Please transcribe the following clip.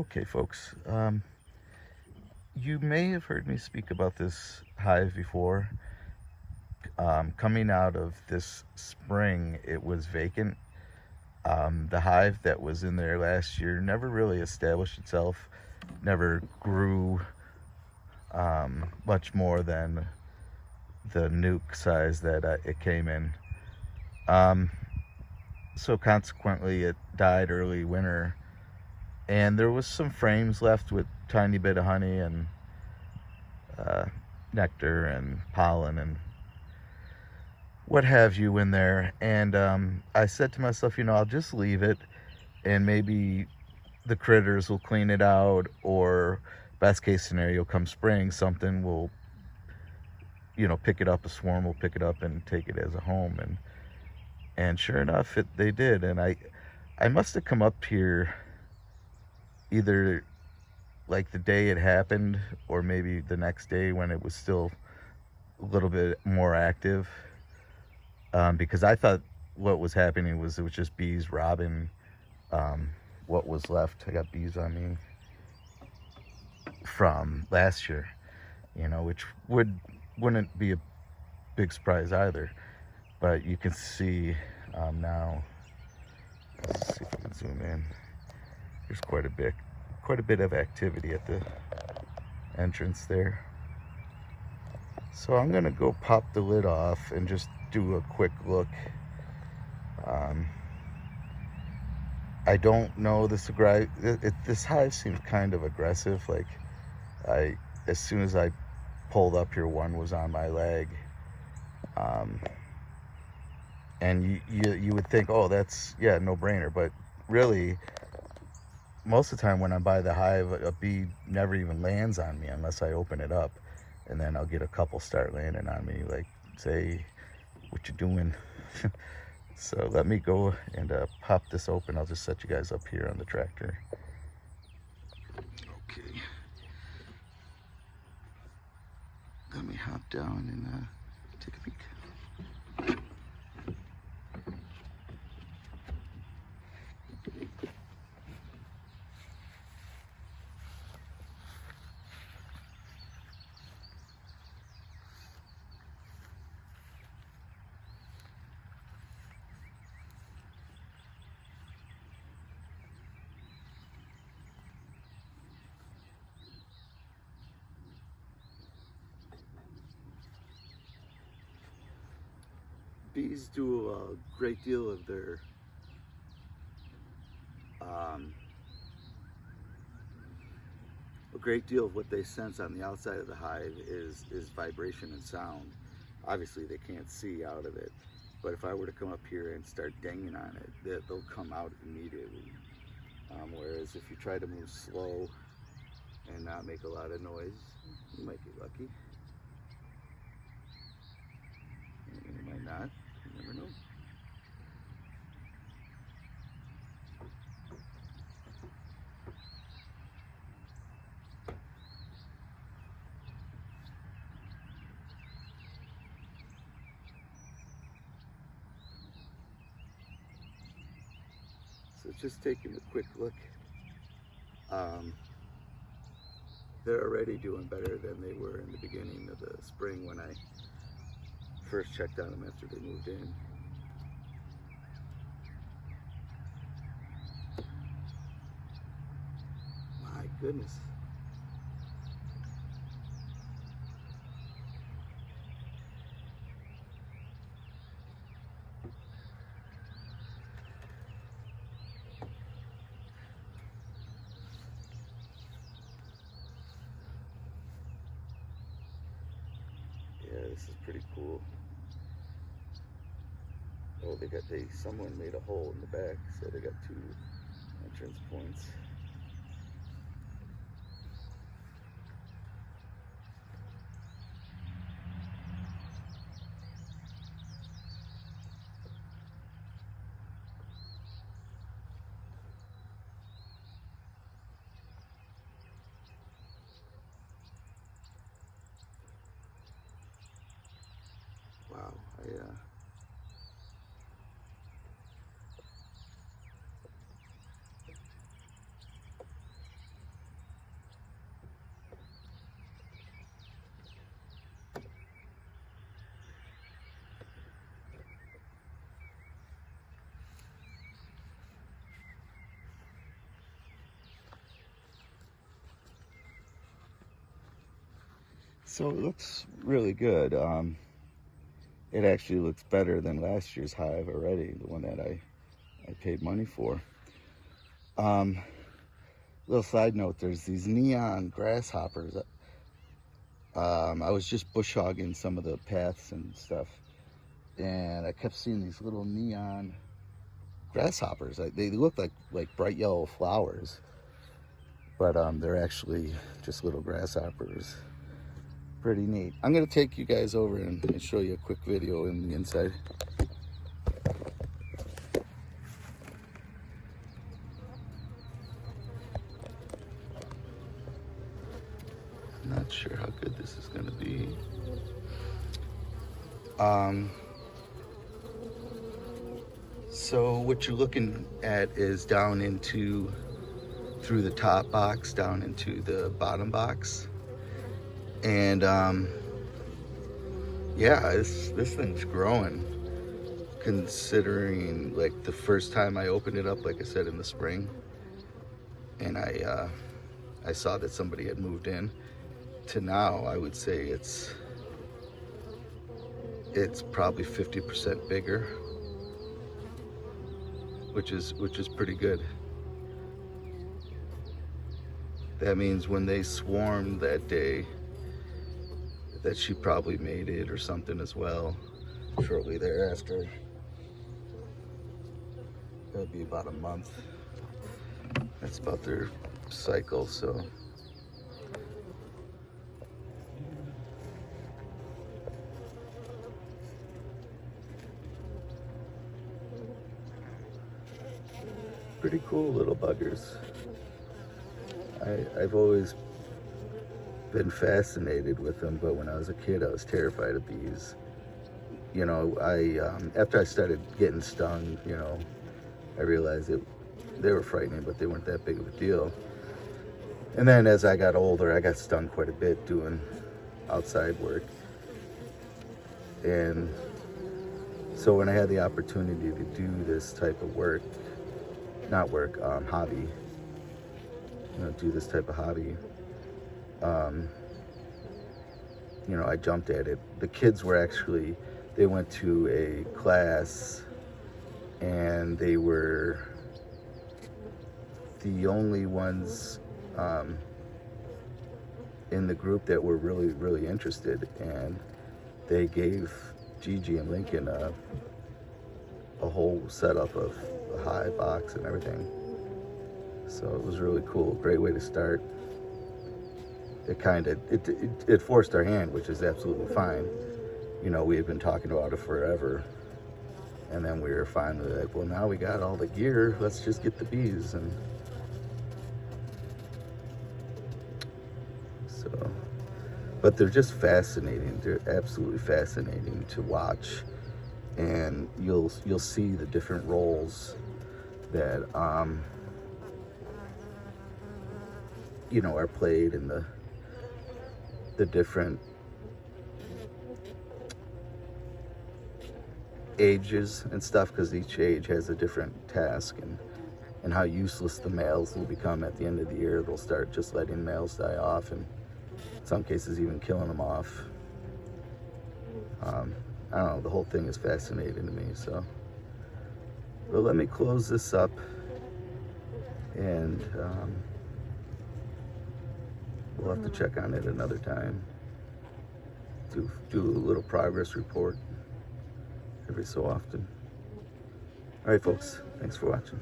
Okay, folks, you may have heard me speak about this hive before. Coming out of this spring, it was vacant. The hive that was in there last year never really established itself, never grew much more than the nuke size that it came in. Um, so consequently, it died early winter, and there was some frames left with tiny bit of honey and uh, nectar and pollen and what have you in there. And I said to myself, I'll just leave it, and maybe the critters will clean it out, or best case scenario, come spring, something will, pick it up. A swarm will pick it up and take it as a home. And sure enough, they did. And I must have come up here either like the day it happened, or maybe the next day when it was still a little bit more active, because I thought what was happening was it was just bees robbing what was left. I got bees on me from last year, which wouldn't be a big surprise either. But you can see now. Let's see if I can zoom in. There's quite a bit of activity at the entrance there. So I'm gonna go pop the lid off and just do a quick look. I don't know this hive seems kind of aggressive. Like as soon as I pulled up here, one was on my leg, and you would think, oh, that's no brainer, but really most of the time when I'm by the hive, a bee never even lands on me unless I open it up, and then I'll get a couple start landing on me, like, say, what you doing? So let me go and pop this open. I'll just set you guys up here on the tractor. Okay. Let me hop down and take a peek. Bees do a great deal of their what they sense on the outside of the hive is vibration and sound. Obviously they can't see out of it, but if I were to come up here and start dinging on it, they'll come out immediately. Whereas if you try to move slow and not make a lot of noise, you might get lucky. And you might not. You never know. So just taking a quick look. They're already doing better than they were in the beginning of the spring when I first checked on them after they moved in. My goodness. Yeah, this is pretty cool. Oh, someone made a hole in the back, so they got two entrance points. Wow, So it looks really good. It actually looks better than last year's hive already, the one that I paid money for. Little side note, there's these neon grasshoppers. I was just bush hogging some of the paths and stuff, and I kept seeing these little neon grasshoppers. They look like bright yellow flowers, but they're actually just little grasshoppers. Pretty neat. I'm gonna take you guys over and show you a quick video in the inside. Not sure how good this is gonna be. So what you're looking at is down into, through the top box, down into the bottom box. And yeah, this thing's growing, considering like the first time I opened it up, like I said, in the spring, and I saw that somebody had moved in, to now I would say it's probably 50% bigger, which is pretty good. That means when they swarmed that day, that she probably made it or something as well shortly thereafter. That'd be about a month. That's about their cycle, so. Pretty cool little buggers. I've always been fascinated with them, but when I was a kid I was terrified of bees. You know, after I started getting stung, you know, I realized that they were frightening, but they weren't that big of a deal. And then as I got older, I got stung quite a bit doing outside work. And so when I had the opportunity to do this type of work, hobby, you know, do this type of hobby, you know, I jumped at it. The kids were actually, they went to a class and they were the only ones in the group that were really interested, and they gave Gigi and Lincoln a whole setup of a hive box and everything. So it was really cool. Great way to start. It forced our hand, which is absolutely fine. You know, we had been talking about it forever, and then we were finally like, well, now we got all the gear, let's just get the bees. And so, but they're just fascinating. They're absolutely fascinating to watch, and you'll see the different roles that you know, are played in the different ages and stuff, because each age has a different task, and how useless the males will become at the end of the year. They'll start just letting males die off, and in some cases even killing them off. I don't know, the whole thing is fascinating to me. So, well, let me close this up, and we'll have to check on it another time. Do a little progress report every so often. All right, folks, thanks for watching.